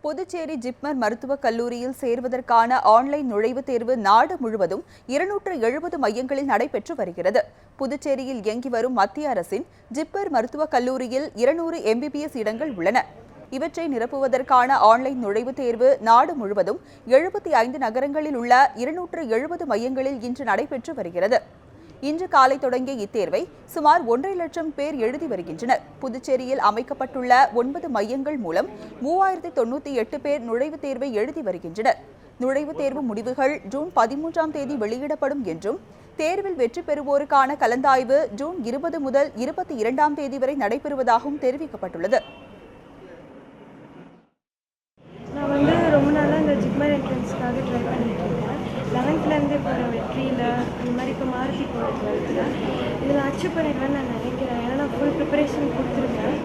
புதுச்சேரி ஜிப்மர் மருத்துவக் கல்லூரியில் சேர்வதற்கான ஆன்லைன் நுழைவுத் தேர்வு நாடு முழுவதும் 270 மையங்களில் நடைபெற்று வருகிறது. புதுச்சேரியில் இயங்கி வரும் மத்திய அரசின் ஜிப்மர் மருத்துவக் கல்லூரியில் 200 MBBS இடங்கள் உள்ளன. இவற்றை நிரப்புவதற்கான ஆன்லைன் நுழைவுத் தேர்வு நாடு முழுவதும் 75 நகரங்களில் உள்ள 270 மையங்களில் இன்று நடைபெற்று வருகிறது. இன்று காலை தொடங்கிய இத்தேர்வை சுமார் 1.5 லட்சம் பேர் எழுதி வருகின்றனர். புதுச்சேரியில் அமைக்கப்பட்டுள்ள 9 மையங்கள் மூலம் 3098 பேர் நுழைவுத் தேர்வை எழுதி வருகின்றனர். நுழைவுத் தேர்வு முடிவுகள் ஜூன் 13ஆம் தேதி வெளியிடப்படும் என்றும், தேர்வில் வெற்றி பெறுவோருக்கான கலந்தாய்வு ஜூன் 20 முதல் 22ஆம் தேதி வரை நடைபெறுவதாகவும் தெரிவிக்கப்பட்டுள்ளது. நான் ரொம்ப நாளாக இந்த ஜிப்மர் என்ட்ரன்ஸ்க்காக ட்ரை பண்ணிட்டு இருக்கேன். 11th போகிற வெற்றியில் அந்த மாதிரி இப்போ மாருதி போகிறதுல இதில் அச்சீவ் பண்ணிடுவேன்னு நான் நினைக்கிறேன். ஏன்னா நான் ஃபுல் ப்ரிப்பரேஷன் கொடுத்துருக்கேன்.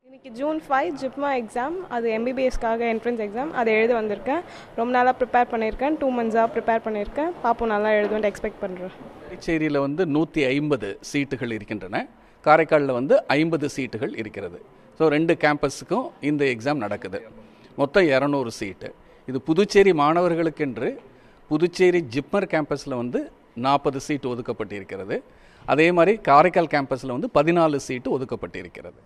இன்றைக்கி June 5 ஜிப்மா எக்ஸாம், அது MBBSக்காக என்ட்ரன்ஸ் எக்ஸாம், அதை எழுத வந்திருக்கேன். ரொம்ப நாளாக ப்ரிப்பேர் பண்ணியிருக்கேன். 2 மந்த்ஸாக ப்ரிப்பேர் பண்ணியிருக்கேன். பாப்போம், நல்லா எழுதுவேன் எக்ஸ்பெக்ட் பண்ணுறேன். புதுச்சேரியில் 150 சீட்டுகள் இருக்கின்றன. காரைக்காலில் 50 சீட்டுகள் இருக்கிறது. ஸோ 2 கேம்பஸுக்கும் இந்த எக்ஸாம் நடக்குது. மொத்தம் 200 சீட்டு. இது புதுச்சேரி மாணவர்களுக்கென்று புதுச்சேரி ஜிப்மர் கேம்பஸில் 40 சீட்டு ஒதுக்கப்பட்டிருக்கிறது. அதே மாதிரி காரைக்கால் கேம்பஸில் 14 சீட்டு ஒதுக்கப்பட்டிருக்கிறது.